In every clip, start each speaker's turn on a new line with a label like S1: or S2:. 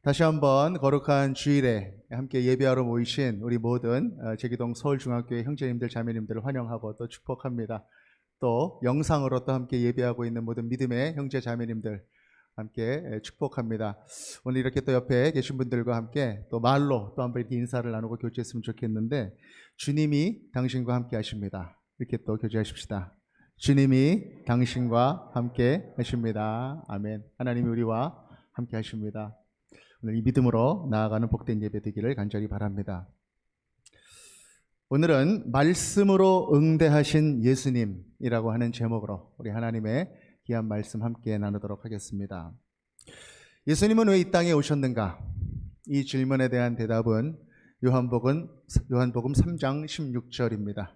S1: 다시 한번 거룩한 주일에 함께 예배하러 모이신 우리 모든 제기동 서울중앙교회 형제님들 자매님들을 환영하고 또 축복합니다. 또 영상으로 또 함께 예배하고 있는 모든 믿음의 형제 자매님들 함께 축복합니다. 오늘 이렇게 또 옆에 계신 분들과 함께 또 말로 또 한번 이렇게 인사를 나누고 교제했으면 좋겠는데, 주님이 당신과 함께 하십니다. 이렇게 또 교제하십시다. 주님이 당신과 함께 하십니다. 아멘. 하나님이 우리와 함께 하십니다. 오늘 이 믿음으로 나아가는 복된 예배 되기를 간절히 바랍니다. 오늘은 말씀으로 응대하신 예수님이라고 하는 제목으로 우리 하나님의 귀한 말씀 함께 나누도록 하겠습니다. 예수님은 왜 이 땅에 오셨는가? 이 질문에 대한 대답은 요한복음 3장 16절입니다.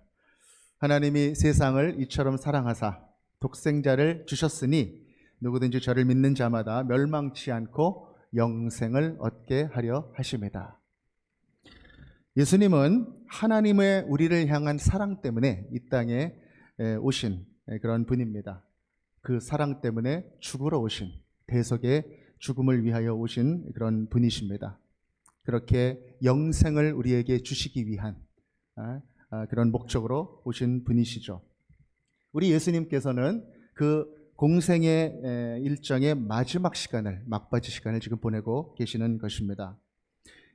S1: 하나님이 세상을 이처럼 사랑하사 독생자를 주셨으니 누구든지 저를 믿는 자마다 멸망치 않고 영생을 얻게 하려 하심이다. 예수님은 하나님의 우리를 향한 사랑 때문에 이 땅에 오신 그런 분입니다. 그 사랑 때문에 죽으러 오신, 대속의 죽음을 위하여 오신 그런 분이십니다. 그렇게 영생을 우리에게 주시기 위한 그런 목적으로 오신 분이시죠. 우리 예수님께서는 그 공생의 일정의 마지막 시간을, 막바지 시간을 지금 보내고 계시는 것입니다.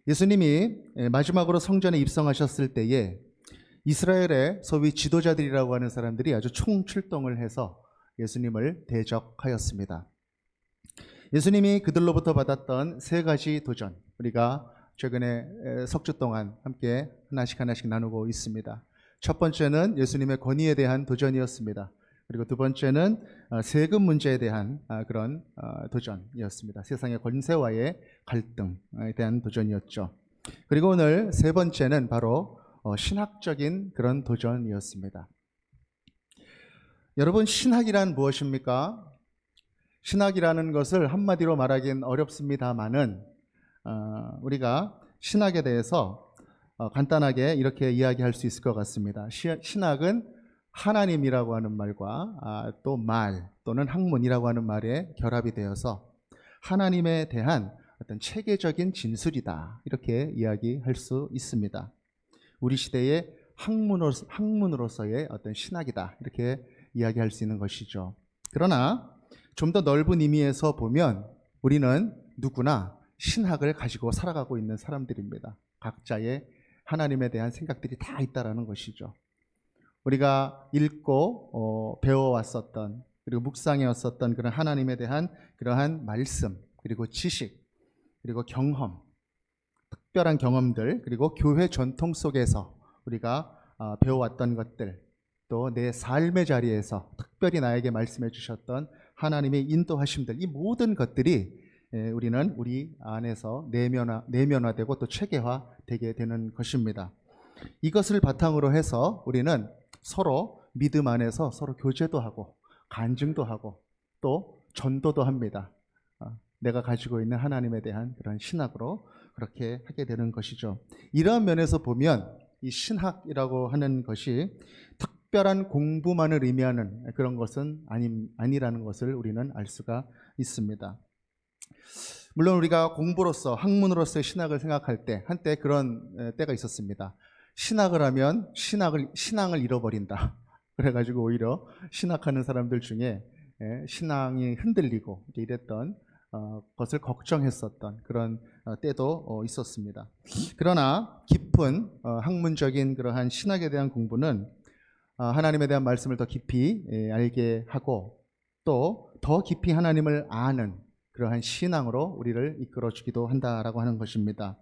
S1: 예수님이 마지막으로 성전에 입성하셨을 때에 이스라엘의 소위 지도자들이라고 하는 사람들이 아주 총출동을 해서 예수님을 대적하였습니다. 예수님이 그들로부터 받았던 세 가지 도전, 우리가 최근에 석 주 동안 함께 하나씩 나누고 있습니다. 첫 번째는 예수님의 권위에 대한 도전이었습니다. 그리고 두 번째는 세금 문제에 대한 그런 도전이었습니다. 세상의 권세와의 갈등에 대한 도전이었죠. 그리고 오늘 세 번째는 바로 신학적인 그런 도전이었습니다. 여러분, 신학이란 무엇입니까? 신학이라는 것을 한마디로 말하기는 어렵습니다만은 우리가 신학에 대해서 간단하게 이렇게 이야기할 수 있을 것 같습니다. 신학은 하나님이라고 하는 말과 또 말 또는 학문이라고 하는 말에 결합이 되어서 하나님에 대한 어떤 체계적인 진술이다, 이렇게 이야기할 수 있습니다. 우리 시대의 학문으로서의 어떤 신학이다, 이렇게 이야기할 수 있는 것이죠. 그러나 좀 더 넓은 의미에서 보면 우리는 누구나 신학을 가지고 살아가고 있는 사람들입니다. 각자의 하나님에 대한 생각들이 다 있다라는 것이죠. 우리가 읽고 배워왔었던, 그리고 묵상해왔었던 그런 하나님에 대한 그러한 말씀, 그리고 지식, 그리고 경험, 특별한 경험들, 그리고 교회 전통 속에서 우리가 배워왔던 것들, 또 내 삶의 자리에서 특별히 나에게 말씀해 주셨던 하나님의 인도하심들, 이 모든 것들이 우리는 우리 안에서 내면화되고 또 체계화되게 되는 것입니다. 이것을 바탕으로 해서 우리는 서로 믿음 안에서 서로 교제도 하고 간증도 하고 또 전도도 합니다. 내가 가지고 있는 하나님에 대한 그런 신학으로 그렇게 하게 되는 것이죠. 이러한 면에서 보면 이 신학이라고 하는 것이 특별한 공부만을 의미하는 그런 것은 아니라는 것을 우리는 알 수가 있습니다. 물론 우리가 공부로서, 학문으로서의 신학을 생각할 때 한때 그런 때가 있었습니다. 신학을 하면 신앙을 잃어버린다. 그래가지고 오히려 신학하는 사람들 중에 신앙이 흔들리고 이랬던 것을 걱정했었던 그런 때도 있었습니다. 그러나 깊은 학문적인 그러한 신학에 대한 공부는 하나님에 대한 말씀을 더 깊이 알게 하고 또 더 깊이 하나님을 아는 그러한 신앙으로 우리를 이끌어주기도 한다라고 하는 것입니다.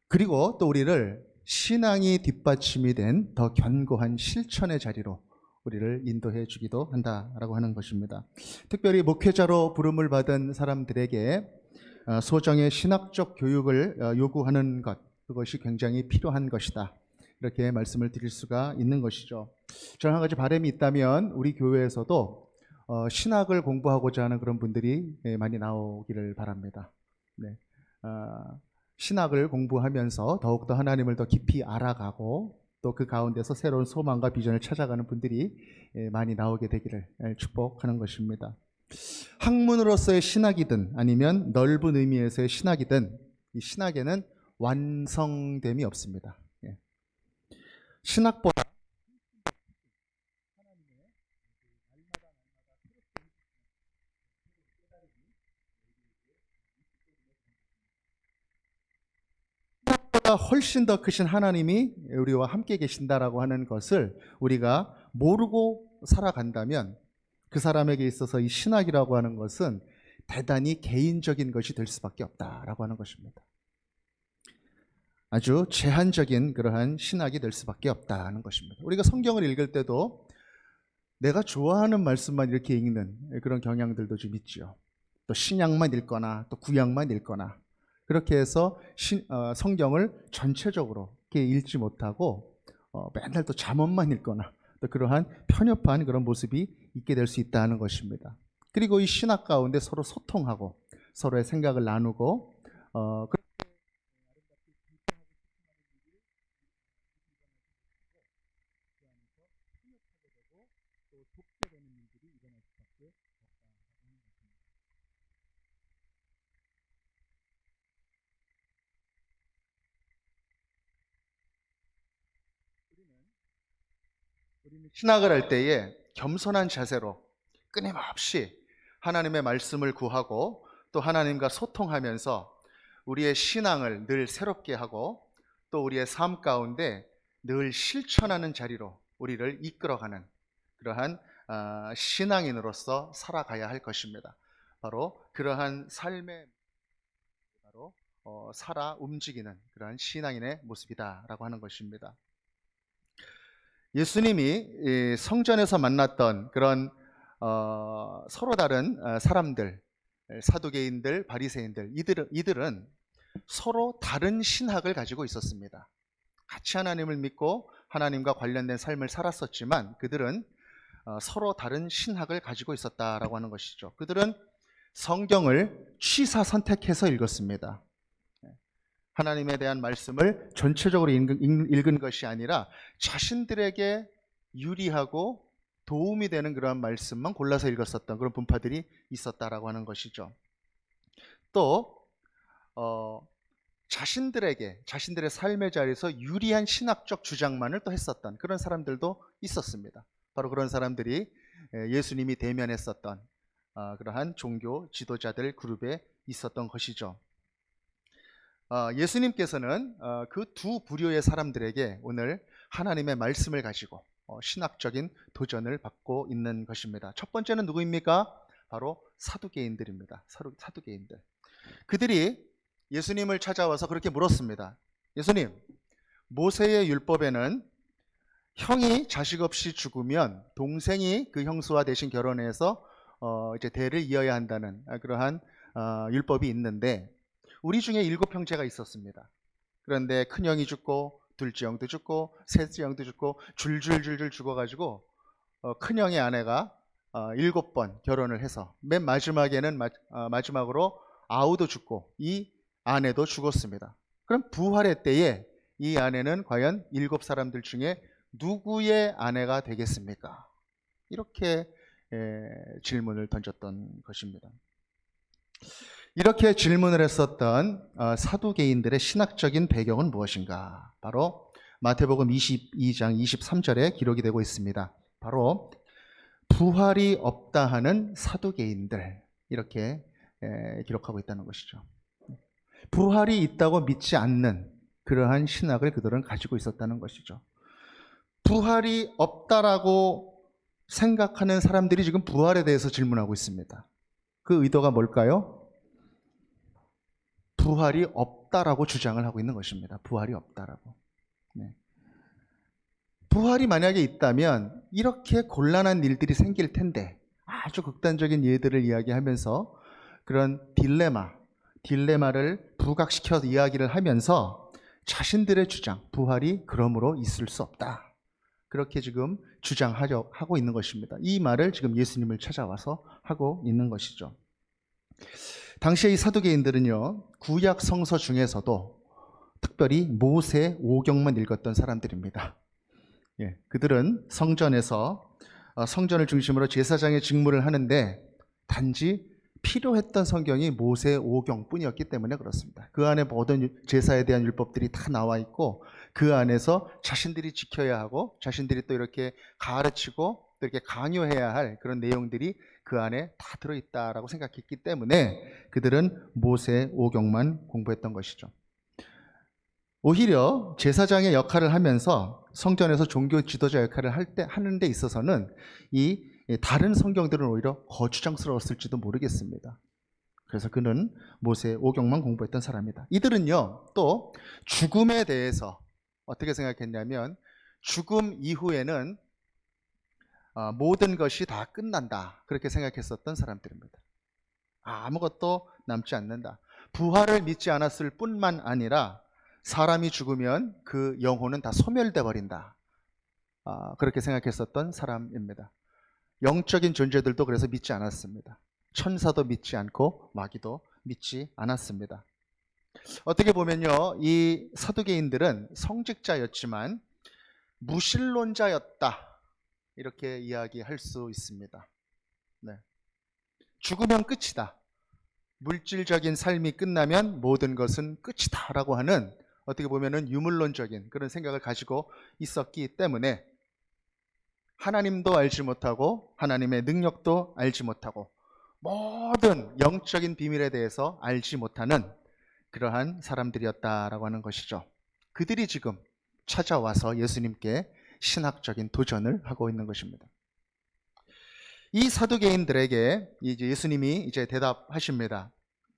S1: 그리고 또 우리를 신앙이 뒷받침이 된 더 견고한 실천의 자리로 우리를 인도해 주기도 한다라고 하는 것입니다. 특별히 목회자로 부름을 받은 사람들에게 소정의 신학적 교육을 요구하는 것, 그것이 굉장히 필요한 것이다, 이렇게 말씀을 드릴 수가 있는 것이죠. 저는 한 가지 바람이 있다면 우리 교회에서도 신학을 공부하고자 하는 그런 분들이 많이 나오기를 바랍니다. 네. 신학을 공부하면서 더욱더 하나님을 더 깊이 알아가고 또 그 가운데서 새로운 소망과 비전을 찾아가는 분들이 많이 나오게 되기를 축복하는 것입니다. 학문으로서의 신학이든 아니면 넓은 의미에서의 신학이든 이 신학에는 완성됨이 없습니다. 예. 신학보다 훨씬 더 크신 하나님이 우리와 함께 계신다라고 하는 것을 우리가 모르고 살아간다면 그 사람에게 있어서 이 신학이라고 하는 것은 대단히 개인적인 것이 될 수밖에 없다라고 하는 것입니다. 아주 제한적인 그러한 신학이 될 수밖에 없다는 것입니다. 우리가 성경을 읽을 때도 내가 좋아하는 말씀만 이렇게 읽는 그런 경향들도 좀 있죠. 또 신약만 읽거나 또 구약만 읽거나 그렇게 해서 성경을 전체적으로 이렇게 읽지 못하고 맨날 또 잠언만 읽거나 또 그러한 편협한 그런 모습이 있게 될 수 있다는 것입니다. 그리고 이 신학 가운데 서로 소통하고 서로의 생각을 나누고 신학을 할 때에 겸손한 자세로 끊임없이 하나님의 말씀을 구하고 또 하나님과 소통하면서 우리의 신앙을 늘 새롭게 하고 또 우리의 삶 가운데 늘 실천하는 자리로 우리를 이끌어가는 그러한 신앙인으로서 살아가야 할 것입니다. 바로 그러한 삶의 바로 살아 움직이는 그러한 신앙인의 모습이다라고 하는 것입니다. 예수님이 성전에서 만났던 그런 서로 다른 사람들, 사두개인들, 바리새인들, 이들은 서로 다른 신학을 가지고 있었습니다. 같이 하나님을 믿고 하나님과 관련된 삶을 살았었지만 그들은 서로 다른 신학을 가지고 있었다라고 하는 것이죠. 그들은 성경을 취사 선택해서 읽었습니다. 하나님에 대한 말씀을 전체적으로 읽은 것이 아니라 자신들에게 유리하고 도움이 되는 그런 말씀만 골라서 읽었었던 그런 분파들이 있었다라고 하는 것이죠. 또 자신들의 삶의 자리에서 유리한 신학적 주장만을 또 했었던 그런 사람들도 있었습니다. 바로 그런 사람들이 예수님이 대면했었던 그러한 종교 지도자들 그룹에 있었던 것이죠. 예수님께서는 그 두 부류의 사람들에게 오늘 하나님의 말씀을 가지고 신학적인 도전을 받고 있는 것입니다. 첫 번째는 누구입니까? 바로 사두개인들입니다. 사두개인들. 그들이 예수님을 찾아와서 그렇게 물었습니다. 예수님, 모세의 율법에는 형이 자식 없이 죽으면 동생이 그 형수와 대신 결혼해서 이제 대를 이어야 한다는 그러한 율법이 있는데 우리 중에 7형제가 있었습니다. 그런데 큰형이 죽고 둘째 형도 죽고 셋째 형도 죽고 줄줄줄줄 죽어가지고 큰형의 아내가 7번 결혼을 해서 맨 마지막에는 마지막으로 아우도 죽고 이 아내도 죽었습니다. 그럼 부활의 때에 이 아내는 과연 7사람들 중에 누구의 아내가 되겠습니까? 이렇게 질문을 던졌던 것입니다. 이렇게 질문을 했었던 사두개인들의 신학적인 배경은 무엇인가? 바로 마태복음 22장 23절에 기록이 되고 있습니다. 바로 부활이 없다 하는 사두개인들 이렇게 기록하고 있다는 것이죠. 부활이 있다고 믿지 않는 그러한 신학을 그들은 가지고 있었다는 것이죠. 부활이 없다라고 생각하는 사람들이 지금 부활에 대해서 질문하고 있습니다. 그 의도가 뭘까요? 부활이 없다라고 주장을 하고 있는 것입니다. 부활이 없다라고. 네. 부활이 만약에 있다면 이렇게 곤란한 일들이 생길 텐데 아주 극단적인 예들을 이야기하면서 그런 딜레마를 부각시켜서 이야기를 하면서 자신들의 주장, 부활이 그러므로 있을 수 없다. 그렇게 지금 주장하고 있는 것입니다. 이 말을 지금 예수님을 찾아와서 하고 있는 것이죠. 당시에 이 사두개인들은요, 구약 성서 중에서도 특별히 모세 오경만 읽었던 사람들입니다. 그들은 성전에서 성전을 중심으로 제사장의 직무를 하는데 단지 필요했던 성경이 모세 오경뿐이었기 때문에 그렇습니다. 그 안에 모든 제사에 대한 율법들이 다 나와 있고 그 안에서 자신들이 지켜야 하고 자신들이 또 이렇게 가르치고 또 이렇게 강요해야 할 그런 내용들이 그 안에 다 들어있다라고 생각했기 때문에 그들은 모세 오경만 공부했던 것이죠. 오히려 제사장의 역할을 하면서 성전에서 종교 지도자 역할을 하는 데 있어서는 이 다른 성경들은 오히려 거추장스러웠을지도 모르겠습니다. 그래서 그는 모세 오경만 공부했던 사람이다. 이들은요, 또 죽음에 대해서 어떻게 생각했냐면 죽음 이후에는 모든 것이 다 끝난다. 그렇게 생각했었던 사람들입니다. 아무것도 남지 않는다. 부활을 믿지 않았을 뿐만 아니라 사람이 죽으면 그 영혼은 다 소멸돼 버린다. 그렇게 생각했었던 사람입니다. 영적인 존재들도 그래서 믿지 않았습니다. 천사도 믿지 않고 마귀도 믿지 않았습니다. 어떻게 보면요, 이 사두개인들은 성직자였지만 무신론자였다. 이렇게 이야기할 수 있습니다. 네. 죽으면 끝이다. 물질적인 삶이 끝나면 모든 것은 끝이다 라고 하는 어떻게 보면은 유물론적인 그런 생각을 가지고 있었기 때문에 하나님도 알지 못하고 하나님의 능력도 알지 못하고 모든 영적인 비밀에 대해서 알지 못하는 그러한 사람들이었다라고 하는 것이죠. 그들이 지금 찾아와서 예수님께 신학적인 도전을 하고 있는 것입니다. 이 사두개인들에게 이제 예수님이 이제 대답하십니다.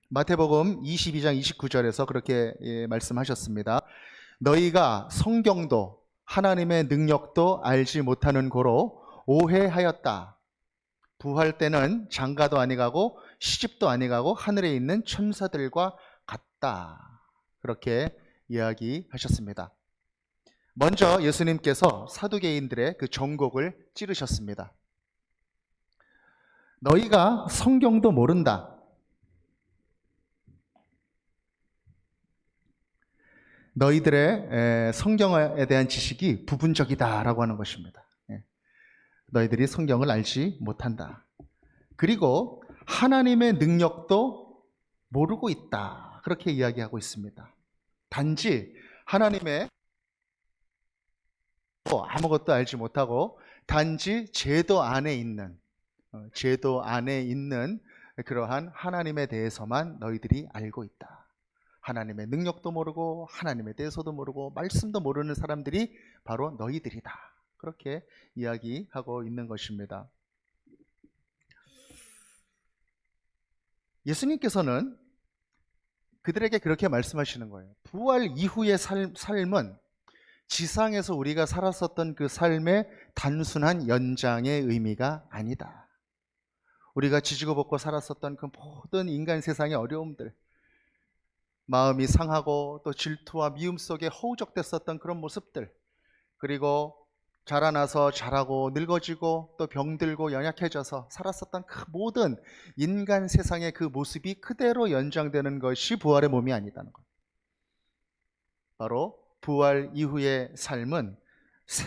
S1: 마태복음 22장 29절에서 그렇게 말씀하셨습니다. 너희가 성경도 하나님의 능력도 알지 못하는 고로 오해하였다. 부활 때는 장가도 아니가고 시집도 아니가고 하늘에 있는 천사들과 같다. 그렇게 이야기하셨습니다. 먼저 예수님께서 사두개인들의 그 정곡을 찌르셨습니다. 너희가 성경도 모른다. 너희들의 성경에 대한 지식이 부분적이다라고 하는 것입니다. 너희들이 성경을 알지 못한다. 그리고 하나님의 능력도 모르고 있다. 그렇게 이야기하고 있습니다. 단지 하나님의 아무것도 알지 못하고 단지 제도 안에 있는 그러한 하나님에 대해서만 너희들이 알고 있다. 하나님의 능력도 모르고 하나님에 대해서도 모르고 말씀도 모르는 사람들이 바로 너희들이다. 그렇게 이야기하고 있는 것입니다. 예수님께서는 그들에게 그렇게 말씀하시는 거예요. 부활 이후의 삶은 지상에서 우리가 살았었던 그 삶의 단순한 연장의 의미가 아니다. 우리가 지지고 볶고 살았었던 그 모든 인간 세상의 어려움들, 마음이 상하고 또 질투와 미움 속에 허우적댔었던 그런 모습들, 그리고 자라나서 자라고 늙어지고 또 병들고 연약해져서 살았었던 그 모든 인간 세상의 그 모습이 그대로 연장되는 것이 부활의 몸이 아니다는 것. 바로 부활 이후의 삶은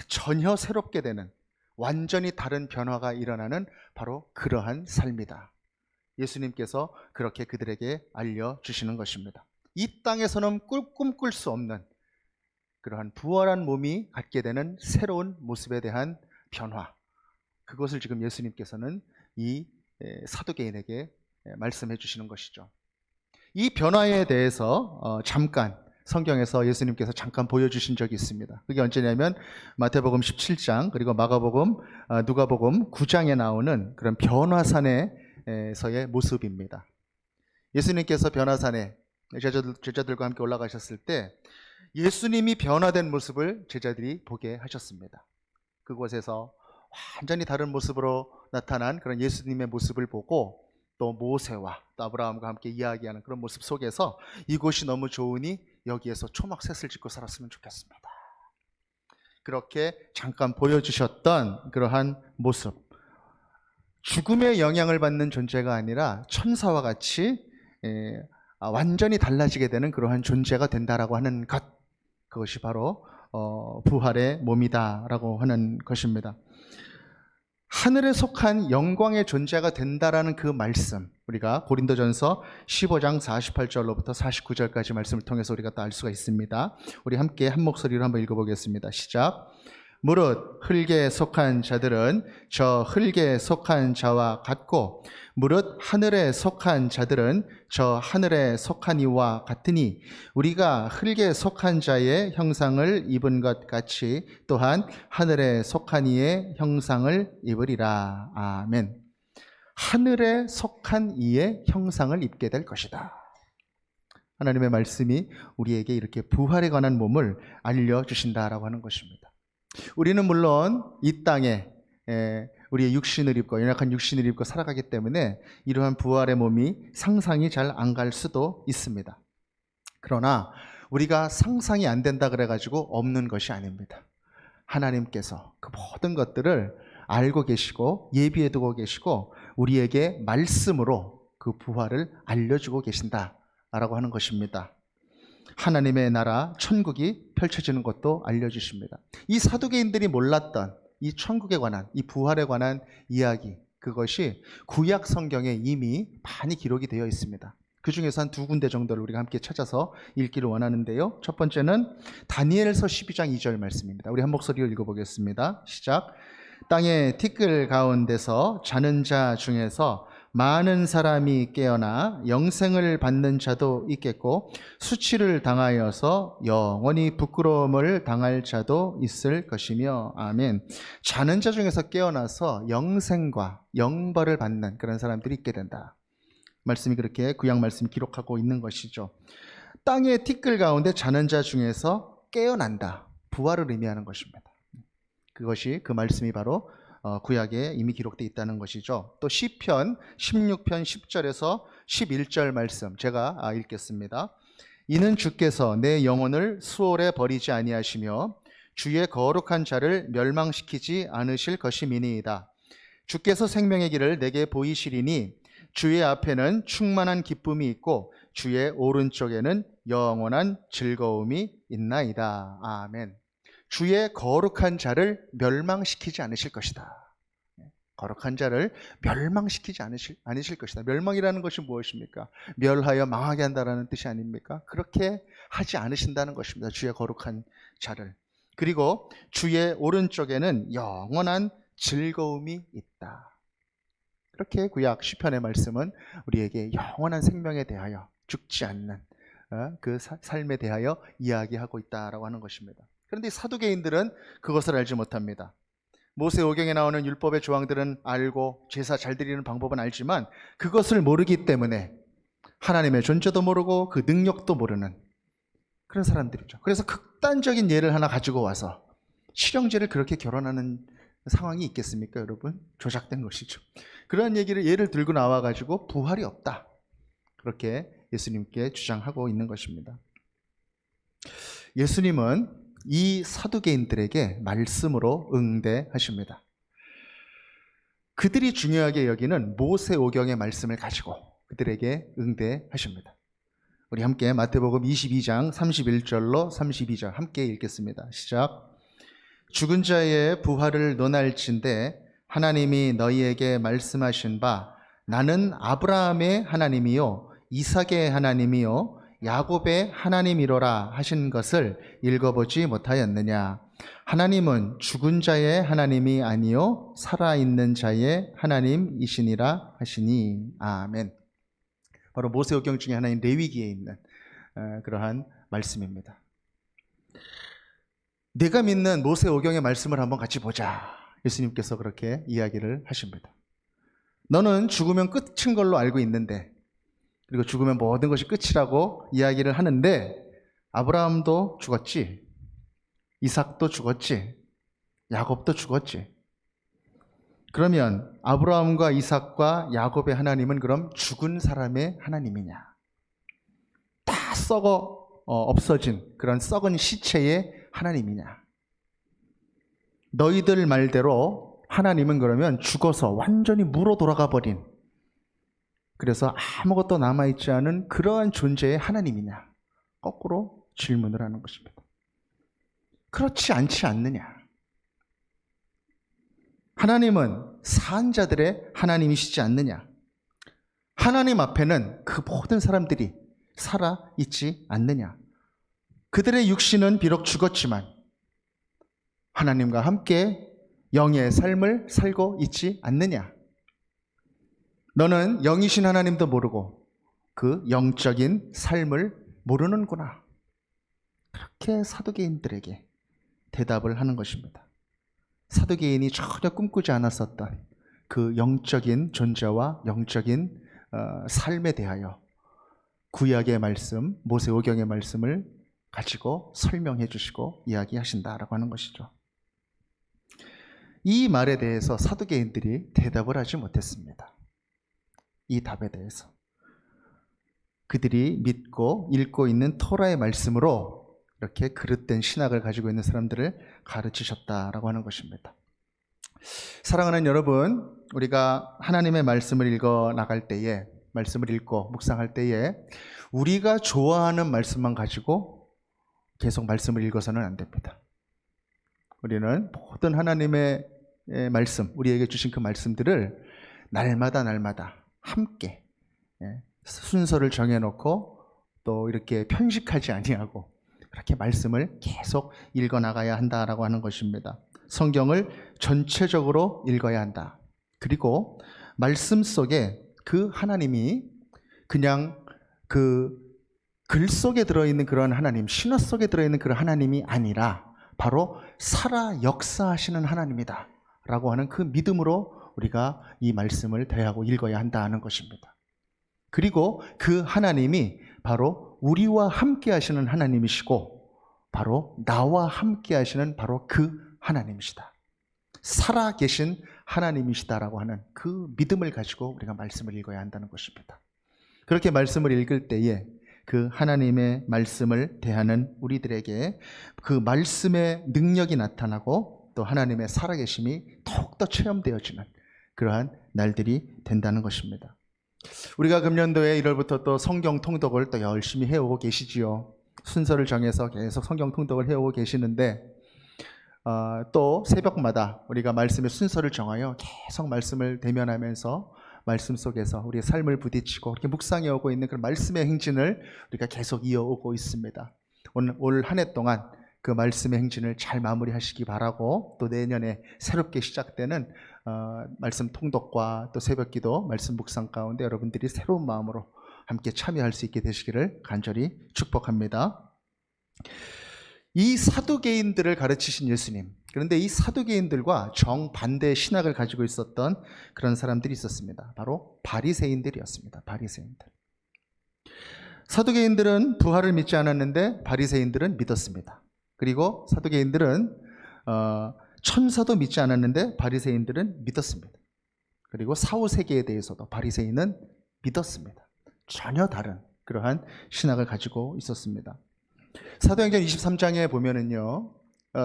S1: 전혀 새롭게 되는 완전히 다른 변화가 일어나는 바로 그러한 삶이다. 예수님께서 그렇게 그들에게 알려주시는 것입니다. 이 땅에서는 꿈꿀 수 없는 그러한 부활한 몸이 갖게 되는 새로운 모습에 대한 변화, 그것을 지금 예수님께서는 이 사두개인에게 말씀해 주시는 것이죠. 이 변화에 대해서 잠깐 성경에서 예수님께서 잠깐 보여주신 적이 있습니다. 그게 언제냐면 마태복음 17장 그리고 마가복음, 누가복음 9장에 나오는 그런 변화산에서의 모습입니다. 예수님께서 변화산에 제자들과 함께 올라가셨을 때 예수님이 변화된 모습을 제자들이 보게 하셨습니다. 그곳에서 완전히 다른 모습으로 나타난 그런 예수님의 모습을 보고 또 모세와 또 아브라함과 함께 이야기하는 그런 모습 속에서 이곳이 너무 좋으니 여기에서 초막셋을 짓고 살았으면 좋겠습니다. 그렇게 잠깐 보여주셨던 그러한 모습, 죽음의 영향을 받는 존재가 아니라 천사와 같이 완전히 달라지게 되는 그러한 존재가 된다라고 하는 것, 그것이 바로 부활의 몸이다라고 하는 것입니다. 하늘에 속한 영광의 존재가 된다라는 그 말씀, 우리가 고린도전서 15장 48절로부터 49절까지 말씀을 통해서 우리가 또 알 수가 있습니다. 우리 함께 한 목소리로 한번 읽어보겠습니다. 시작. 무릇 흙에 속한 자들은 저 흙에 속한 자와 같고 무릇 하늘에 속한 자들은 저 하늘에 속한 이와 같으니 우리가 흙에 속한 자의 형상을 입은 것 같이 또한 하늘에 속한 이의 형상을 입으리라. 아멘. 하늘에 속한 이의 형상을 입게 될 것이다. 하나님의 말씀이 우리에게 이렇게 부활에 관한 몸을 알려주신다라고 하는 것입니다. 우리는 물론 이 땅에 우리의 육신을 입고 연약한 육신을 입고 살아가기 때문에 이러한 부활의 몸이 상상이 잘 안 갈 수도 있습니다. 그러나 우리가 상상이 안 된다 그래가지고 없는 것이 아닙니다. 하나님께서 그 모든 것들을 알고 계시고 예비해 두고 계시고 우리에게 말씀으로 그 부활을 알려주고 계신다라고 하는 것입니다. 하나님의 나라 천국이 펼쳐지는 것도 알려주십니다. 이 사두개인들이 몰랐던 이 천국에 관한, 이 부활에 관한 이야기, 그것이 구약 성경에 이미 많이 기록이 되어 있습니다. 그 중에서 한 두 군데 정도를 우리가 함께 찾아서 읽기를 원하는데요. 첫 번째는 다니엘서 12장 2절 말씀입니다. 우리 한 목소리로 읽어보겠습니다. 시작. 땅의 티끌 가운데서 자는 자 중에서 많은 사람이 깨어나 영생을 받는 자도 있겠고 수치를 당하여서 영원히 부끄러움을 당할 자도 있을 것이며. 아멘. 자는 자 중에서 깨어나서 영생과 영벌을 받는 그런 사람들이 있게 된다. 말씀이 그렇게 구약 말씀이 기록하고 있는 것이죠. 땅의 티끌 가운데 자는 자 중에서 깨어난다. 부활을 의미하는 것입니다. 그것이 그 말씀이 바로 구약에 이미 기록되어 있다는 것이죠. 또 시편 16편 10절에서 11절 말씀 제가 읽겠습니다. 이는 주께서 내 영혼을 수월에 버리지 아니하시며 주의 거룩한 자를 멸망시키지 않으실 것임이니이다. 주께서 생명의 길을 내게 보이시리니 주의 앞에는 충만한 기쁨이 있고 주의 오른쪽에는 영원한 즐거움이 있나이다. 아멘. 주의 거룩한 자를 멸망시키지 않으실 것이다. 거룩한 자를 멸망시키지 않으실 것이다. 멸망이라는 것이 무엇입니까? 멸하여 망하게 한다는 뜻이 아닙니까? 그렇게 하지 않으신다는 것입니다. 주의 거룩한 자를. 그리고 주의 오른쪽에는 영원한 즐거움이 있다. 그렇게 구약 시편의 말씀은 우리에게 영원한 생명에 대하여 죽지 않는 그 삶에 대하여 이야기하고 있다라고 하는 것입니다. 그런데 사두개인들은 그것을 알지 못합니다. 모세오경에 나오는 율법의 조항들은 알고 제사 잘 드리는 방법은 알지만 그것을 모르기 때문에 하나님의 존재도 모르고 그 능력도 모르는 그런 사람들이죠. 그래서 극단적인 예를 하나 가지고 와서 실형제를 그렇게 결혼하는 상황이 있겠습니까, 여러분? 조작된 것이죠. 그런 예를 들고 나와가지고 부활이 없다. 그렇게 예수님께 주장하고 있는 것입니다. 예수님은 이 사두개인들에게 말씀으로 응대하십니다. 그들이 중요하게 여기는 모세오경의 말씀을 가지고 그들에게 응대하십니다. 우리 함께 마태복음 22장 31절로 32절 함께 읽겠습니다. 시작. 죽은 자의 부활을 논할진대 하나님이 너희에게 말씀하신 바 나는 아브라함의 하나님이요 이삭의 하나님이요 야곱의 하나님이로라 하신 것을 읽어보지 못하였느냐. 하나님은 죽은 자의 하나님이 아니요 살아있는 자의 하나님이시니라 하시니. 아멘. 바로 모세오경 중에 하나인 레위기에 있는 그러한 말씀입니다. 내가 믿는 모세오경의 말씀을 한번 같이 보자. 예수님께서 그렇게 이야기를 하십니다. 너는 죽으면 끝인 걸로 알고 있는데, 그리고 죽으면 모든 것이 끝이라고 이야기를 하는데, 아브라함도 죽었지, 이삭도 죽었지, 야곱도 죽었지. 그러면 아브라함과 이삭과 야곱의 하나님은 그럼 죽은 사람의 하나님이냐? 다 썩어 없어진 그런 썩은 시체의 하나님이냐? 너희들 말대로 하나님은 그러면 죽어서 완전히 무로 돌아가 버린, 그래서 아무것도 남아있지 않은 그러한 존재의 하나님이냐? 거꾸로 질문을 하는 것입니다. 그렇지 않지 않느냐? 하나님은 산 자들의 하나님이시지 않느냐? 하나님 앞에는 그 모든 사람들이 살아 있지 않느냐? 그들의 육신은 비록 죽었지만 하나님과 함께 영의 삶을 살고 있지 않느냐? 너는 영이신 하나님도 모르고 그 영적인 삶을 모르는구나. 그렇게 사두개인들에게 대답을 하는 것입니다. 사두개인이 전혀 꿈꾸지 않았었던 그 영적인 존재와 영적인 삶에 대하여 구약의 말씀, 모세오경의 말씀을 가지고 설명해 주시고 이야기하신다라고 하는 것이죠. 이 말에 대해서 사두개인들이 대답을 하지 못했습니다. 이 답에 대해서 그들이 믿고 읽고 있는 토라의 말씀으로 이렇게 그릇된 신학을 가지고 있는 사람들을 가르치셨다라고 하는 것입니다. 사랑하는 여러분, 우리가 하나님의 말씀을 읽어 나갈 때에, 말씀을 읽고 묵상할 때에 우리가 좋아하는 말씀만 가지고 계속 말씀을 읽어서는 안 됩니다. 우리는 모든 하나님의 말씀, 우리에게 주신 그 말씀들을 날마다 함께 순서를 정해놓고 또 이렇게 편식하지 아니하고 그렇게 말씀을 계속 읽어나가야 한다라고 하는 것입니다. 성경을 전체적으로 읽어야 한다. 그리고 말씀 속에 그 하나님이 그냥 그 글 속에 들어있는 그런 하나님, 신화 속에 들어있는 그런 하나님이 아니라 바로 살아 역사하시는 하나님이다 라고 하는 그 믿음으로 우리가 이 말씀을 대하고 읽어야 한다는 것입니다. 그리고 그 하나님이 바로 우리와 함께 하시는 하나님이시고 바로 나와 함께 하시는 바로 그 하나님이시다. 살아계신 하나님이시다라고 하는 그 믿음을 가지고 우리가 말씀을 읽어야 한다는 것입니다. 그렇게 말씀을 읽을 때에 그 하나님의 말씀을 대하는 우리들에게 그 말씀의 능력이 나타나고 또 하나님의 살아계심이 더욱더 체험되어지는 그러한 날들이 된다는 것입니다. 우리가 금년도에 1월부터 또 성경 통독을 또 열심히 해오고 계시지요. 순서를 정해서 계속 성경 통독을 해오고 계시는데 또 새벽마다 우리가 말씀의 순서를 정하여 계속 말씀을 대면하면서 말씀 속에서 우리의 삶을 부딪히고 이렇게 묵상해 오고 있는 그런 말씀의 행진을 우리가 계속 이어오고 있습니다. 올 한 해 동안 그 말씀의 행진을 잘 마무리하시기 바라고 또 내년에 새롭게 시작되는 말씀 통독과 또 새벽기도 말씀 묵상 가운데 여러분들이 새로운 마음으로 함께 참여할 수 있게 되시기를 간절히 축복합니다. 이 사두개인들을 가르치신 예수님, 그런데 이 사두개인들과 정반대의 신학을 가지고 있었던 그런 사람들이 있었습니다. 바로 바리새인들이었습니다. 바리새인들. 사두개인들은 부활을 믿지 않았는데 바리새인들은 믿었습니다. 그리고 사두개인들은 천사도 믿지 않았는데 바리새인들은 믿었습니다. 그리고 사후세계에 대해서도 바리새인은 믿었습니다. 전혀 다른 그러한 신학을 가지고 있었습니다. 사도행전 23장에 보면은요,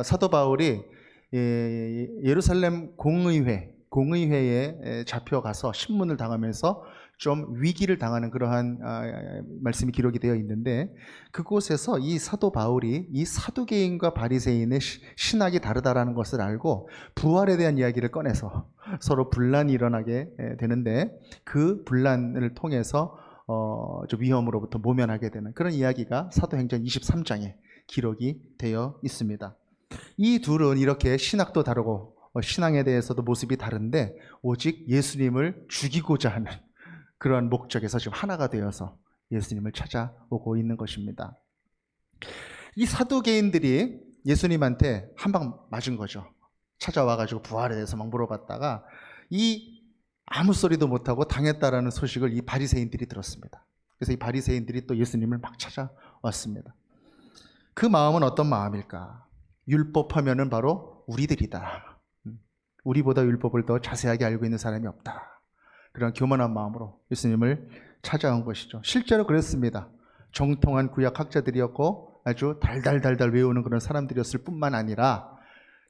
S1: 사도 바울이 예루살렘 공의회에 잡혀가서 신문을 당하면서 좀 위기를 당하는 그러한 말씀이 기록이 되어 있는데 그곳에서 이 사도 바울이 이 사두개인과 바리새인의 신학이 다르다라는 것을 알고 부활에 대한 이야기를 꺼내서 서로 분란이 일어나게 되는데 그 분란을 통해서 좀 위험으로부터 모면하게 되는 그런 이야기가 사도행전 23장에 기록이 되어 있습니다. 이 둘은 이렇게 신학도 다르고 신앙에 대해서도 모습이 다른데 오직 예수님을 죽이고자 하는 그런 목적에서 지금 하나가 되어서 예수님을 찾아오고 있는 것입니다. 이 사두개인들이 예수님한테 한 방 맞은 거죠. 찾아와가지고 부활에 대해서 막 물어봤다가 아무 소리도 못하고 당했다라는 소식을 이 바리새인들이 들었습니다. 그래서 이 바리새인들이 또 예수님을 막 찾아왔습니다. 그 마음은 어떤 마음일까? 율법하면은 바로 우리들이다. 우리보다 율법을 더 자세하게 알고 있는 사람이 없다. 그런 교만한 마음으로 예수님을 찾아온 것이죠. 실제로 그랬습니다. 정통한 구약 학자들이었고 아주 달달달달 외우는 그런 사람들이었을 뿐만 아니라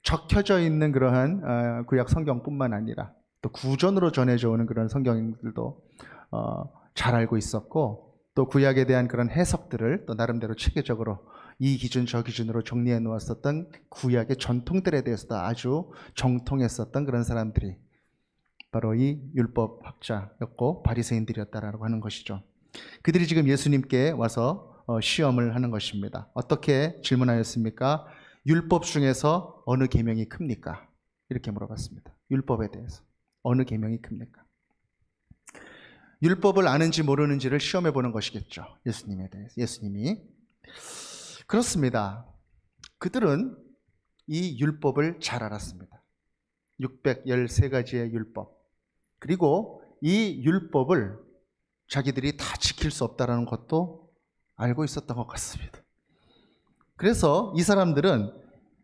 S1: 적혀져 있는 그러한 구약 성경뿐만 아니라 또 구전으로 전해져 오는 그런 성경들도 잘 알고 있었고 또 구약에 대한 그런 해석들을 또 나름대로 체계적으로 이 기준 저 기준으로 정리해 놓았었던 구약의 전통들에 대해서도 아주 정통했었던 그런 사람들이 바로 이 율법학자였고 바리새인들이었다라고 하는 것이죠. 그들이 지금 예수님께 와서 시험을 하는 것입니다. 어떻게 질문하였습니까? 율법 중에서 어느 계명이 큽니까? 이렇게 물어봤습니다. 율법에 대해서 어느 계명이 큽니까? 율법을 아는지 모르는지를 시험해 보는 것이겠죠. 예수님에 대해서. 예수님이 그렇습니다. 그들은 이 율법을 잘 알았습니다. 613가지의 율법. 그리고 이 율법을 자기들이 다 지킬 수 없다는 것도 알고 있었던 것 같습니다. 그래서 이 사람들은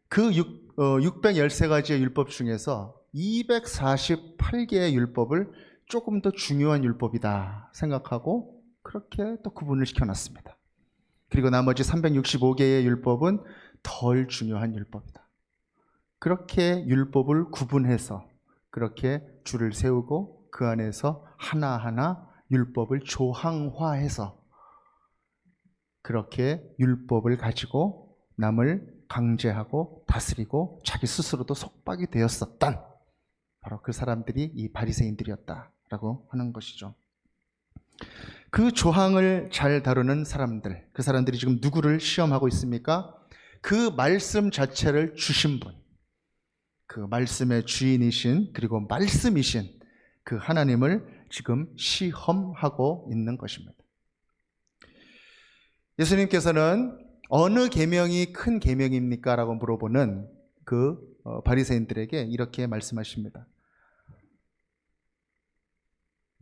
S1: 그 613가지의 율법 중에서 248개의 율법을 조금 더 중요한 율법이다 생각하고 그렇게 또 구분을 시켜놨습니다. 그리고 나머지 365개의 율법은 덜 중요한 율법이다. 그렇게 율법을 구분해서 그렇게 줄을 세우고 그 안에서 하나하나 율법을 조항화해서 그렇게 율법을 가지고 남을 강제하고 다스리고 자기 스스로도 속박이 되었었던 바로 그 사람들이 이 바리새인들이었다라고 하는 것이죠. 그 조항을 잘 다루는 사람들, 그 사람들이 지금 누구를 시험하고 있습니까? 그 말씀 자체를 주신 분, 그 말씀의 주인이신 그리고 말씀이신 그 하나님을 지금 시험하고 있는 것입니다. 예수님께서는 어느 계명이 큰 계명입니까? 라고 물어보는 그 바리새인들에게 이렇게 말씀하십니다.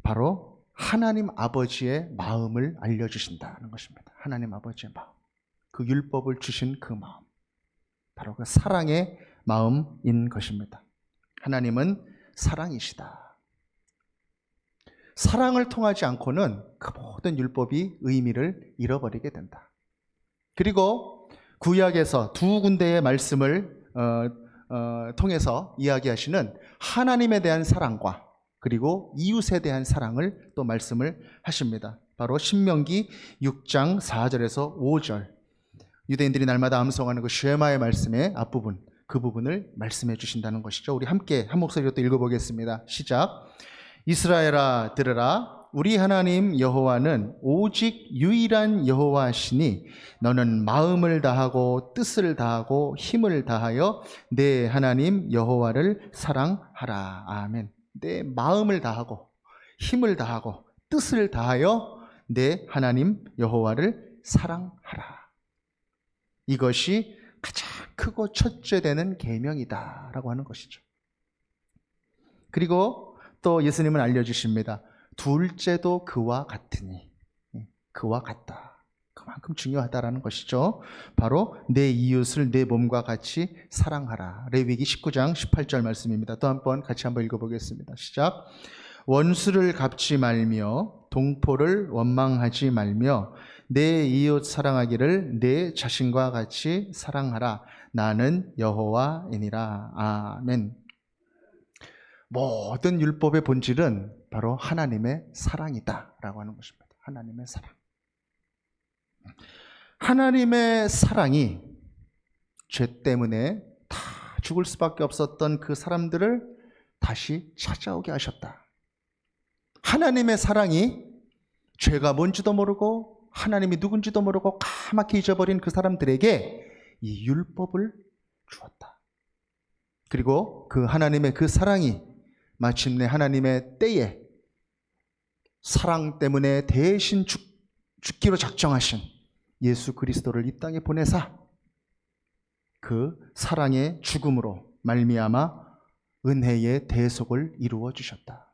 S1: 바로 하나님 아버지의 마음을 알려주신다는 것입니다. 하나님 아버지의 마음, 그 율법을 주신 그 마음, 바로 그 사랑의 마음인 것입니다. 하나님은 사랑이시다. 사랑을 통하지 않고는 그 모든 율법이 의미를 잃어버리게 된다. 그리고 구약에서 두 군데의 말씀을 통해서 이야기하시는 하나님에 대한 사랑과 그리고 이웃에 대한 사랑을 또 말씀을 하십니다. 바로 신명기 6장 4절에서 5절 유대인들이 날마다 암송하는 그 쉐마의 말씀의 앞부분, 그 부분을 말씀해 주신다는 것이죠. 우리 함께 한 목소리로 또 읽어보겠습니다. 시작. 이스라엘아 들으라. 우리 하나님 여호와는 오직 유일한 여호와시니 너는 마음을 다하고 뜻을 다하고 힘을 다하여 내 하나님 여호와를 사랑하라. 아멘. 내 마음을 다하고 힘을 다하고 뜻을 다하여 내 하나님 여호와를 사랑하라. 이것이 가장 크고 첫째 되는 계명이다라고 하는 것이죠. 그리고 또 예수님은 알려주십니다. 둘째도 그와 같으니, 그와 같다. 그만큼 중요하다라는 것이죠. 바로 내 이웃을 내 몸과 같이 사랑하라. 레위기 19장 18절 말씀입니다. 또 한 번 같이 한번 읽어보겠습니다. 시작. 원수를 갚지 말며 동포를 원망하지 말며 내 이웃 사랑하기를 내 자신과 같이 사랑하라. 나는 여호와이니라. 아멘. 모든 율법의 본질은 바로 하나님의 사랑이다라고 하는 것입니다. 하나님의 사랑. 하나님의 사랑이 죄 때문에 다 죽을 수밖에 없었던 그 사람들을 다시 찾아오게 하셨다. 하나님의 사랑이 죄가 뭔지도 모르고 하나님이 누군지도 모르고 까맣게 잊어버린 그 사람들에게 이 율법을 주었다. 그리고 그 하나님의 그 사랑이 마침내 하나님의 때에 사랑 때문에 대신 죽기로 작정하신 예수 그리스도를 이 땅에 보내사 그 사랑의 죽음으로 말미암아 은혜의 대속을 이루어 주셨다.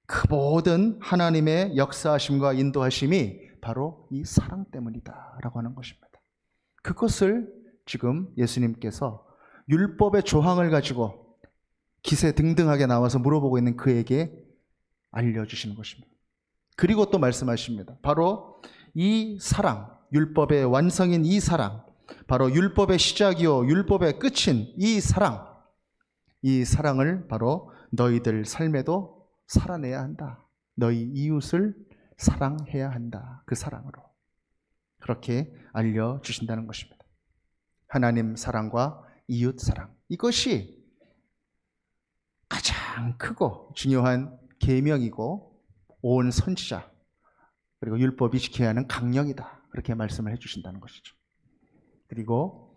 S1: 그 모든 하나님의 역사하심과 인도하심이 바로 이 사랑 때문이다라고 하는 것입니다. 그것을 지금 예수님께서 율법의 조항을 가지고 기세등등하게 나와서 물어보고 있는 그에게 알려주시는 것입니다. 그리고 또 말씀하십니다. 바로 이 사랑, 율법의 완성인 이 사랑, 바로 율법의 시작이요 율법의 끝인 이 사랑을 바로 너희들 삶에도 살아내야 한다. 너희 이웃을 사랑해야 한다. 그 사랑으로. 그렇게 알려주신다는 것입니다. 하나님 사랑과 이웃 사랑. 이것이 가장 가장 크고 중요한 계명이고 온 선지자 그리고 율법이 지켜야 하는 강령이다. 그렇게 말씀을 해주신다는 것이죠. 그리고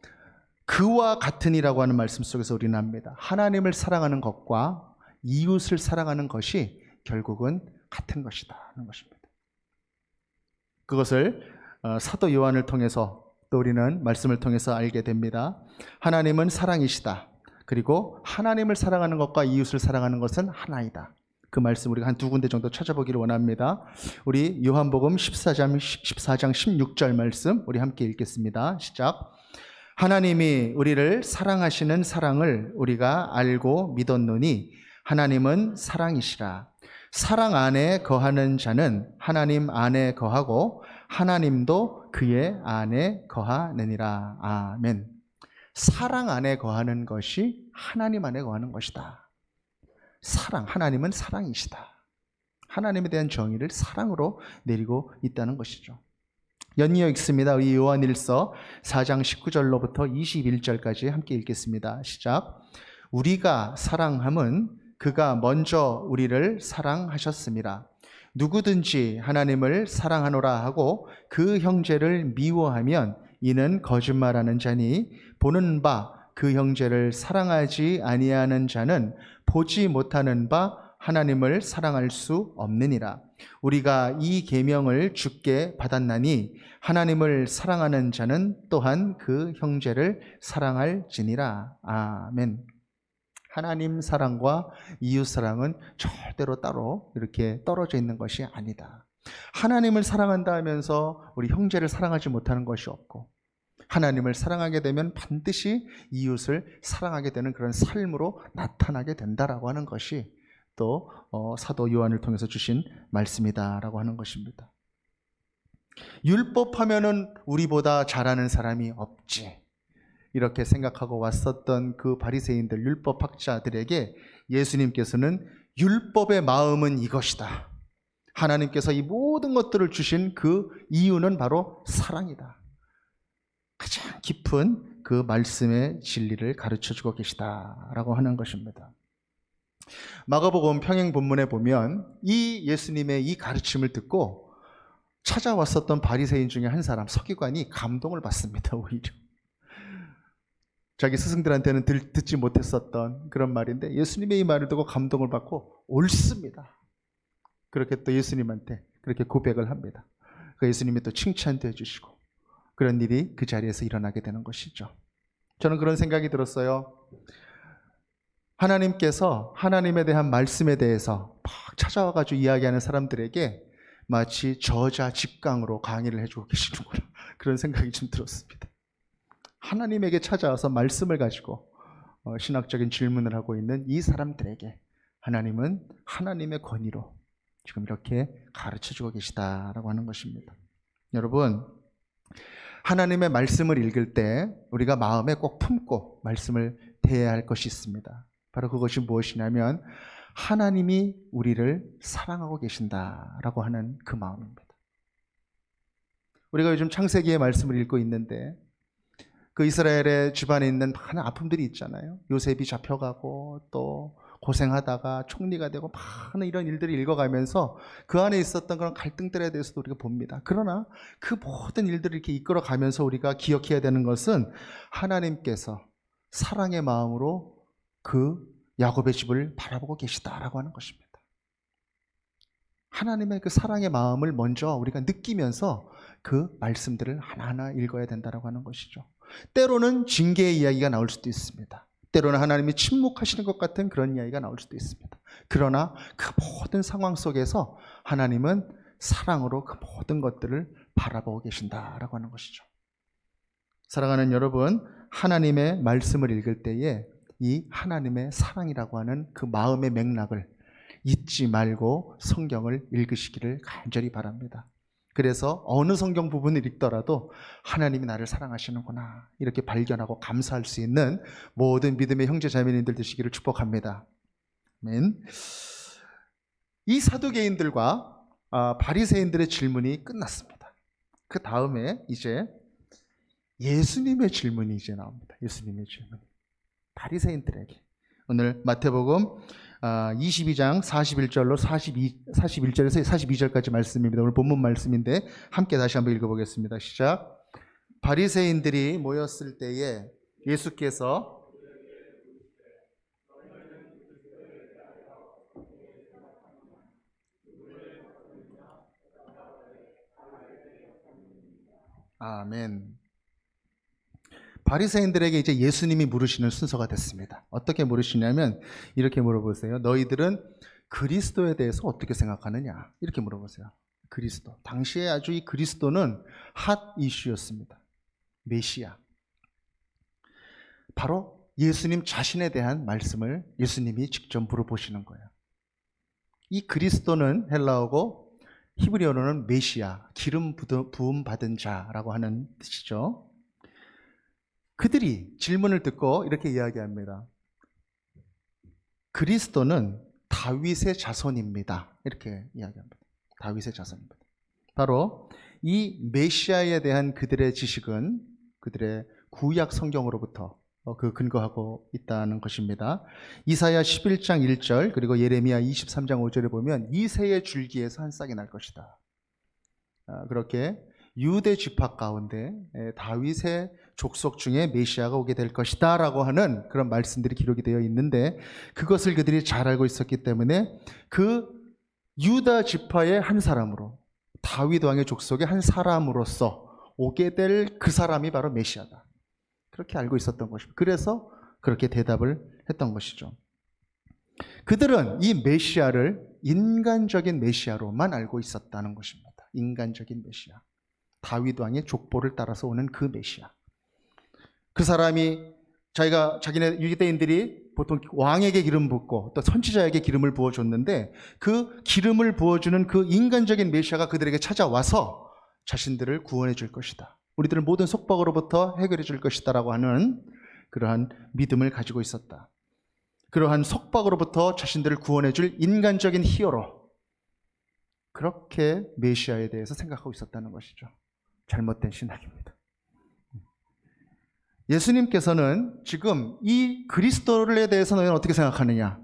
S1: 그와 같으니라고 하는 말씀 속에서 우리는 압니다. 하나님을 사랑하는 것과 이웃을 사랑하는 것이 결국은 같은 것이다 하는 것입니다. 그것을 사도 요한을 통해서 또 우리는 말씀을 통해서 알게 됩니다. 하나님은 사랑이시다. 그리고 하나님을 사랑하는 것과 이웃을 사랑하는 것은 하나이다. 그 말씀 우리가 한 두 군데 정도 찾아보기를 원합니다. 우리 요한복음 14장 16절 말씀 우리 함께 읽겠습니다. 시작. 하나님이 우리를 사랑하시는 사랑을 우리가 알고 믿었노니 하나님은 사랑이시라. 사랑 안에 거하는 자는 하나님 안에 거하고 하나님도 그의 안에 거하느니라. 아멘. 사랑 안에 거하는 것이 하나님 안에 거하는 것이다. 사랑, 하나님은 사랑이시다. 하나님에 대한 정의를 사랑으로 내리고 있다는 것이죠. 연이어 읽습니다. 우리 요한일서 4장 19절로부터 21절까지 함께 읽겠습니다. 시작. 우리가 사랑함은 그가 먼저 우리를 사랑하셨습니다. 누구든지 하나님을 사랑하노라 하고 그 형제를 미워하면 이는 거짓말하는 자니 보는 바 그 형제를 사랑하지 아니하는 자는 보지 못하는 바 하나님을 사랑할 수 없느니라. 우리가 이 계명을 주께 받았나니 하나님을 사랑하는 자는 또한 그 형제를 사랑할지니라. 아멘. 하나님 사랑과 이웃 사랑은 절대로 따로 이렇게 떨어져 있는 것이 아니다. 하나님을 사랑한다 하면서 우리 형제를 사랑하지 못하는 것이 없고 하나님을 사랑하게 되면 반드시 이웃을 사랑하게 되는 그런 삶으로 나타나게 된다라고 하는 것이 또 사도 요한을 통해서 주신 말씀이다라고 하는 것입니다. 율법하면은 우리보다 잘하는 사람이 없지 이렇게 생각하고 왔었던 그 바리새인들 율법학자들에게 예수님께서는 율법의 마음은 이것이다. 하나님께서 이 모든 것들을 주신 그 이유는 바로 사랑이다. 가장 깊은 그 말씀의 진리를 가르쳐주고 계시다라고 하는 것입니다. 마가복음 평행 본문에 보면 이 예수님의 이 가르침을 듣고 찾아왔었던 바리새인 중에 한 사람 서기관이 감동을 받습니다. 오히려 자기 스승들한테는 듣지 못했었던 그런 말인데 예수님의 이 말을 듣고 감동을 받고 옳습니다. 그렇게 또 예수님한테 그렇게 고백을 합니다. 그 예수님이 또 칭찬도 해주시고 그런 일이 그 자리에서 일어나게 되는 것이죠. 저는 그런 생각이 들었어요. 하나님께서 하나님에 대한 말씀에 대해서 막 찾아와가지고 이야기하는 사람들에게 마치 저자 직강으로 강의를 해주고 계시는구나 그런 생각이 좀 들었습니다. 하나님에게 찾아와서 말씀을 가지고 신학적인 질문을 하고 있는 이 사람들에게 하나님은 하나님의 권위로 지금 이렇게 가르쳐주고 계시다라고 하는 것입니다. 여러분, 하나님의 말씀을 읽을 때 우리가 마음에 꼭 품고 말씀을 대해야 할 것이 있습니다. 바로 그것이 무엇이냐면 하나님이 우리를 사랑하고 계신다라고 하는 그 마음입니다. 우리가 요즘 창세기의 말씀을 읽고 있는데 그 이스라엘의 집안에 있는 많은 아픔들이 있잖아요. 요셉이 잡혀가고 또 고생하다가 총리가 되고 많은 이런 일들을 읽어가면서 그 안에 있었던 그런 갈등들에 대해서도 우리가 봅니다. 그러나 그 모든 일들을 이렇게 이끌어가면서 우리가 기억해야 되는 것은 하나님께서 사랑의 마음으로 그 야곱의 집을 바라보고 계시다라고 하는 것입니다. 하나님의 그 사랑의 마음을 먼저 우리가 느끼면서 그 말씀들을 하나하나 읽어야 된다라고 하는 것이죠. 때로는 징계의 이야기가 나올 수도 있습니다. 때로는 하나님이 침묵하시는 것 같은 그런 이야기가 나올 수도 있습니다. 그러나 그 모든 상황 속에서 하나님은 사랑으로 그 모든 것들을 바라보고 계신다라고 하는 것이죠. 사랑하는 여러분, 하나님의 말씀을 읽을 때에 이 하나님의 사랑이라고 하는 그 마음의 맥락을 잊지 말고 성경을 읽으시기를 간절히 바랍니다. 그래서 어느 성경 부분을 읽더라도 하나님이 나를 사랑하시는구나 이렇게 발견하고 감사할 수 있는 모든 믿음의 형제 자매님들 되시기를 축복합니다. 아멘. 이 사두개인들과 바리새인들의 질문이 끝났습니다. 그 다음에 이제 예수님의 질문이 이제 나옵니다. 예수님의 질문. 바리새인들에게 오늘 마태복음 22장 41절로 41절에서 42절까지 말씀입니다. 오늘 본문 말씀인데 함께 다시 한번 읽어보겠습니다. 시작. 바리새인들이 모였을 때에 예수께서 아멘. 바리새인들에게 이제 예수님이 물으시는 순서가 됐습니다. 어떻게 물으시냐면 이렇게 물어보세요. 너희들은 그리스도에 대해서 어떻게 생각하느냐? 이렇게 물어보세요. 그리스도. 당시에 아주 이 그리스도는 핫 이슈였습니다. 메시아. 바로 예수님 자신에 대한 말씀을 예수님이 직접 물어보시는 거예요. 이 그리스도는 헬라어고 히브리어로는 메시아, 기름 부음 받은 자라고 하는 뜻이죠. 그들이 질문을 듣고 이렇게 이야기합니다. 그리스도는 다윗의 자손입니다. 이렇게 이야기합니다. 다윗의 자손입니다. 바로 이 메시아에 대한 그들의 지식은 그들의 구약 성경으로부터 그 근거하고 있다는 것입니다. 이사야 11장 1절 그리고 예레미야 23장 5절에 보면 이새의 줄기에서 한 싹이 날 것이다. 그렇게 유대 지파 가운데 다윗의 족속 중에 메시아가 오게 될 것이다 라고 하는 그런 말씀들이 기록이 되어 있는데 그것을 그들이 잘 알고 있었기 때문에 그 유다 지파의 한 사람으로 다윗 왕의 족속의 한 사람으로서 오게 될 그 사람이 바로 메시아다. 그렇게 알고 있었던 것입니다. 그래서 그렇게 대답을 했던 것이죠. 그들은 이 메시아를 인간적인 메시아로만 알고 있었다는 것입니다. 인간적인 메시아. 다윗 왕의 족보를 따라서 오는 그 메시아. 그 사람이 자기네 유대인들이 보통 왕에게 기름 붓고 또 선지자에게 기름을 부어줬는데 그 기름을 부어주는 그 인간적인 메시아가 그들에게 찾아와서 자신들을 구원해 줄 것이다. 우리들을 모든 속박으로부터 해결해 줄 것이다 라고 하는 그러한 믿음을 가지고 있었다. 그러한 속박으로부터 자신들을 구원해 줄 인간적인 히어로. 그렇게 메시아에 대해서 생각하고 있었다는 것이죠. 잘못된 신학입니다. 예수님께서는 지금 이 그리스도에 대해서 너희는 어떻게 생각하느냐?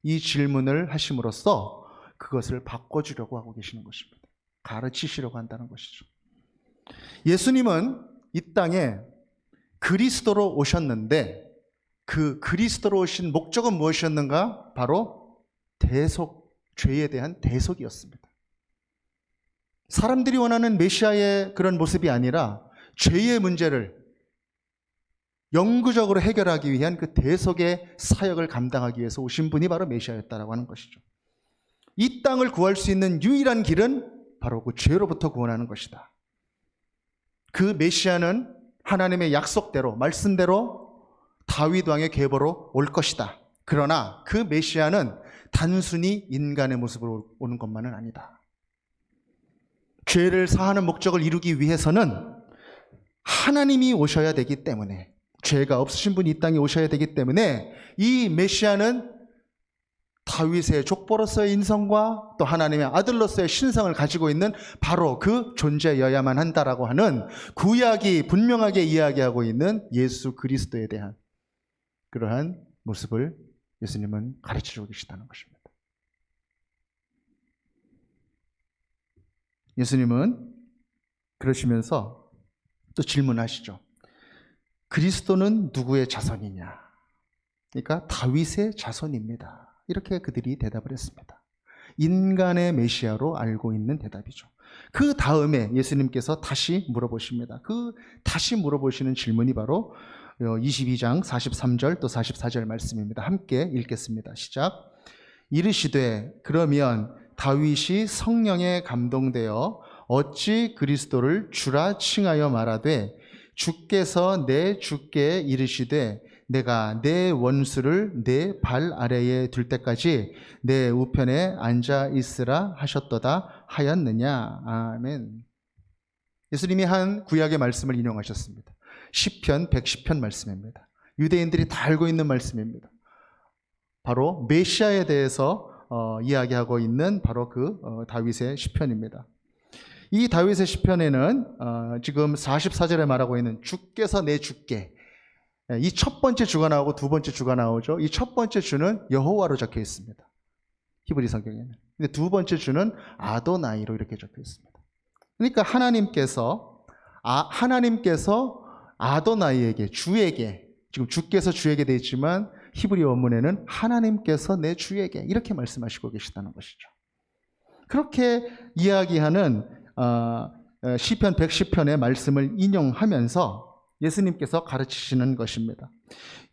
S1: 이 질문을 하심으로써 그것을 바꿔주려고 하고 계시는 것입니다. 가르치시려고 한다는 것이죠. 예수님은 이 땅에 그리스도로 오셨는데 그 그리스도로 오신 목적은 무엇이었는가? 바로 대속, 죄에 대한 대속이었습니다. 사람들이 원하는 메시아의 그런 모습이 아니라 죄의 문제를 영구적으로 해결하기 위한 그 대속의 사역을 감당하기 위해서 오신 분이 바로 메시아였다라고 하는 것이죠. 이 땅을 구할 수 있는 유일한 길은 바로 그 죄로부터 구원하는 것이다. 그 메시아는 하나님의 약속대로, 말씀대로 다윗 왕의 계보로 올 것이다. 그러나 그 메시아는 단순히 인간의 모습으로 오는 것만은 아니다. 죄를 사하는 목적을 이루기 위해서는 하나님이 오셔야 되기 때문에, 죄가 없으신 분이 이 땅에 오셔야 되기 때문에 이 메시아는 다윗의 족보로서의 인성과 또 하나님의 아들로서의 신성을 가지고 있는 바로 그 존재여야만 한다라고 하는 구약이 분명하게 이야기하고 있는 예수 그리스도에 대한 그러한 모습을 예수님은 가르치고 계시다는 것입니다. 예수님은 그러시면서 또 질문하시죠. 그리스도는 누구의 자손이냐? 그러니까 다윗의 자손입니다. 이렇게 그들이 대답을 했습니다. 인간의 메시아로 알고 있는 대답이죠. 그 다음에 예수님께서 다시 물어보십니다. 그 다시 물어보시는 질문이 바로 22장 43절 또 44절 말씀입니다. 함께 읽겠습니다. 시작. 이르시되 그러면 다윗이 성령에 감동되어 어찌 그리스도를 주라 칭하여 말하되 주께서 내 주께 이르시되 내가 내 원수를 내 발 아래에 둘 때까지 내 우편에 앉아 있으라 하셨도다 하였느냐. 아멘. 예수님이 한 구약의 말씀을 인용하셨습니다. 시편 110편 말씀입니다. 유대인들이 다 알고 있는 말씀입니다. 바로 메시아에 대해서 이야기하고 있는 바로 그 다윗의 시편입니다. 이 다윗의 시편에는 지금 44절에 말하고 있는 주께서 내 주께, 이 첫 번째 주가 나오고 두 번째 주가 나오죠. 이 첫 번째 주는 여호와로 적혀 있습니다. 히브리 성경에는. 근데 두 번째 주는 아도나이로 이렇게 적혀 있습니다. 그러니까 하나님께서 아도나이에게, 주에게, 지금 주께서 주에게 되어 있지만 히브리 원문에는 하나님께서 내 주에게 이렇게 말씀하시고 계시다는 것이죠. 그렇게 이야기하는 시편 110편의 말씀을 인용하면서 예수님께서 가르치시는 것입니다.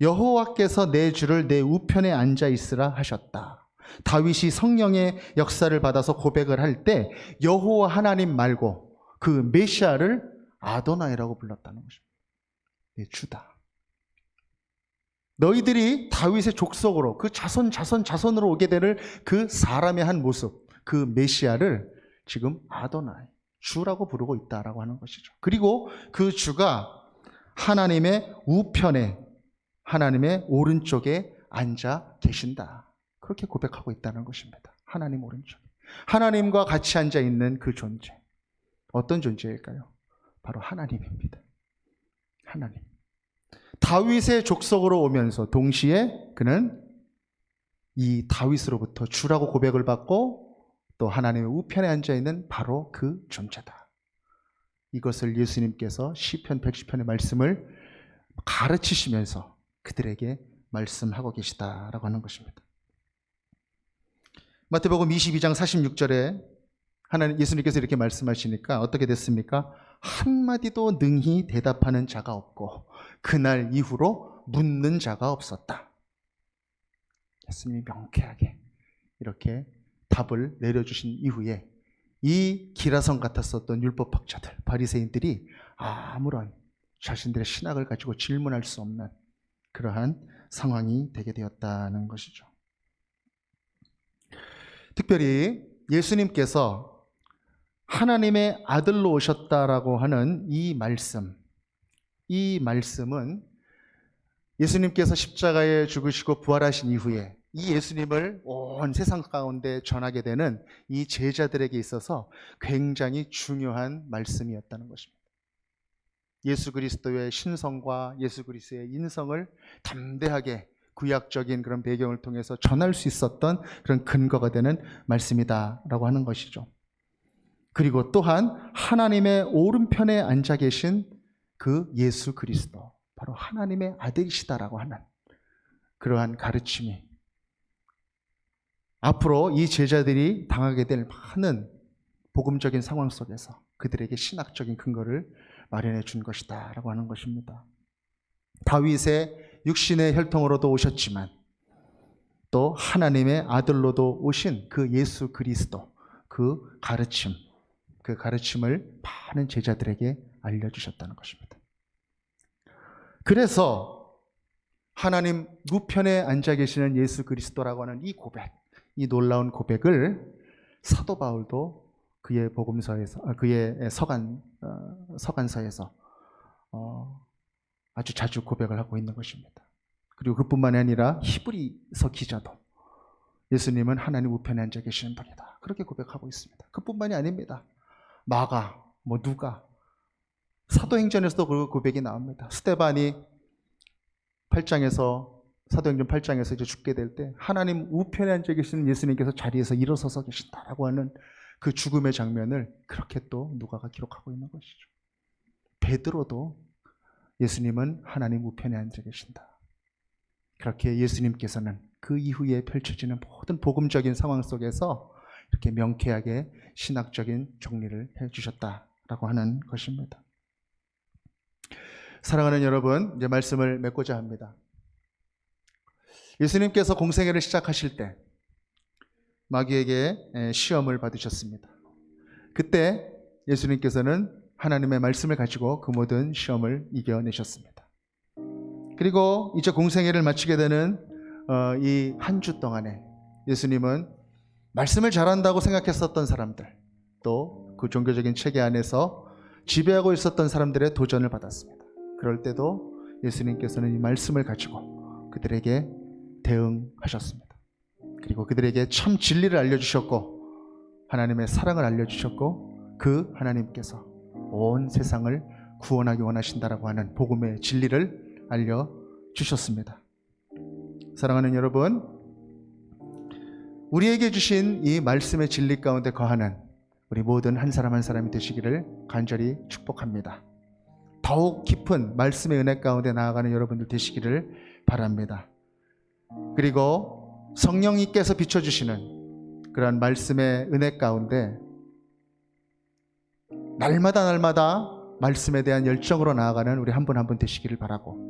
S1: 여호와께서 내 주를 내 우편에 앉아 있으라 하셨다. 다윗이 성령의 역사를 받아서 고백을 할 때 여호와 하나님 말고 그 메시아를 아도나이라고 불렀다는 것입니다. 내 주다. 너희들이 다윗의 족속으로 그 자손으로 오게 되는 그 사람의 한 모습, 그 메시아를 지금 아도나이, 주라고 부르고 있다라고 하는 것이죠. 그리고 그 주가 하나님의 우편에, 하나님의 오른쪽에 앉아 계신다. 그렇게 고백하고 있다는 것입니다. 하나님 오른쪽에. 하나님과 같이 앉아 있는 그 존재. 어떤 존재일까요? 바로 하나님입니다. 하나님. 다윗의 족속으로 오면서 동시에 그는 이 다윗으로부터 주라고 고백을 받고 또 하나님의 우편에 앉아 있는 바로 그 존재다. 이것을 예수님께서 시편 110편의 말씀을 가르치시면서 그들에게 말씀하고 계시다라고 하는 것입니다. 마태복음 22장 46절에 예수님께서 이렇게 말씀하시니까 어떻게 됐습니까? 한마디도 능히 대답하는 자가 없고 그날 이후로 묻는 자가 없었다. 예수님이 명쾌하게 이렇게 답을 내려주신 이후에 이 기라성 같았었던 율법학자들, 바리새인들이 아무런 자신들의 신학을 가지고 질문할 수 없는 그러한 상황이 되게 되었다는 것이죠. 특별히 예수님께서 하나님의 아들로 오셨다라고 하는 이 말씀은 예수님께서 십자가에 죽으시고 부활하신 이후에 이 예수님을 온 세상 가운데 전하게 되는 이 제자들에게 있어서 굉장히 중요한 말씀이었다는 것입니다. 예수 그리스도의 신성과 예수 그리스도의 인성을 담대하게 구약적인 그런 배경을 통해서 전할 수 있었던 그런 근거가 되는 말씀이다라고 하는 것이죠. 그리고 또한 하나님의 오른편에 앉아 계신 그 예수 그리스도, 바로 하나님의 아들이시다라고 하는 그러한 가르침이 앞으로 이 제자들이 당하게 될 많은 복음적인 상황 속에서 그들에게 신학적인 근거를 마련해 준 것이다라고 하는 것입니다. 다윗의 육신의 혈통으로도 오셨지만 또 하나님의 아들로도 오신 그 예수 그리스도, 그 가르침을 많은 제자들에게 알려주셨다는 것입니다. 그래서 하나님 우편에 앉아 계시는 예수 그리스도라고 하는 이 고백, 이 놀라운 고백을 사도 바울도 그의 복음서에서, 그의 서간서에서 아주 자주 고백을 하고 있는 것입니다. 그리고 그뿐만이 아니라 히브리서 기자도 예수님은 하나님 우편에 앉아 계시는 분이다, 그렇게 고백하고 있습니다. 그뿐만이 아닙니다. 마가, 누가, 사도행전에서도 그 고백이 나옵니다. 스데반이 사도행전 8장에서 이제 죽게 될 때 하나님 우편에 앉아 계시는 예수님께서 자리에서 일어서서 계신다라고 하는 그 죽음의 장면을 그렇게 또 누가가 기록하고 있는 것이죠. 베드로도 예수님은 하나님 우편에 앉아 계신다. 그렇게 예수님께서는 그 이후에 펼쳐지는 모든 복음적인 상황 속에서 이렇게 명쾌하게 신학적인 정리를 해주셨다라고 하는 것입니다. 사랑하는 여러분, 이제 말씀을 맺고자 합니다. 예수님께서 공생애를 시작하실 때 마귀에게 시험을 받으셨습니다. 그때 예수님께서는 하나님의 말씀을 가지고 그 모든 시험을 이겨내셨습니다. 그리고 이제 공생애를 마치게 되는 이 한 주 동안에 예수님은 말씀을 잘한다고 생각했었던 사람들, 또 그 종교적인 체계 안에서 지배하고 있었던 사람들의 도전을 받았습니다. 그럴 때도 예수님께서는 이 말씀을 가지고 그들에게 대응하셨습니다. 그리고 그들에게 참 진리를 알려주셨고 하나님의 사랑을 알려주셨고 그 하나님께서 온 세상을 구원하기 원하신다라고 하는 복음의 진리를 주셨습니다. 사랑하는 여러분, 우리에게 주신 이 말씀의 진리 가운데 거하는 우리 모든 한 사람 한 사람이 되시기를 간절히 축복합니다. 더욱 깊은 말씀의 은혜 가운데 나아가는 여러분들 되시기를 바랍니다. 그리고 성령님께서 비춰주시는 그런 말씀의 은혜 가운데 날마다 말씀에 대한 열정으로 나아가는 우리 한 분 한 분 되시기를 바라고,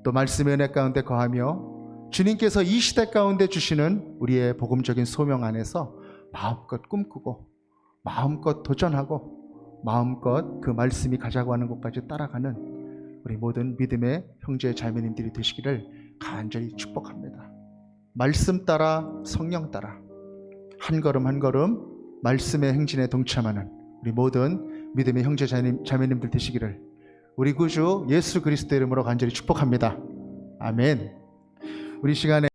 S1: 또 말씀의 은혜 가운데 거하며 주님께서 이 시대 가운데 주시는 우리의 복음적인 소명 안에서 마음껏 꿈꾸고 마음껏 도전하고 마음껏 그 말씀이 가자고 하는 곳까지 따라가는 우리 모든 믿음의 형제 자매님들이 되시기를 간절히 축복합니다. 말씀 따라 성령 따라 한 걸음 한 걸음 말씀의 행진에 동참하는 우리 모든 믿음의 형제 자매님들 되시기를 우리 구주 예수 그리스도의 이름으로 간절히 축복합니다. 아멘. 우리 시간에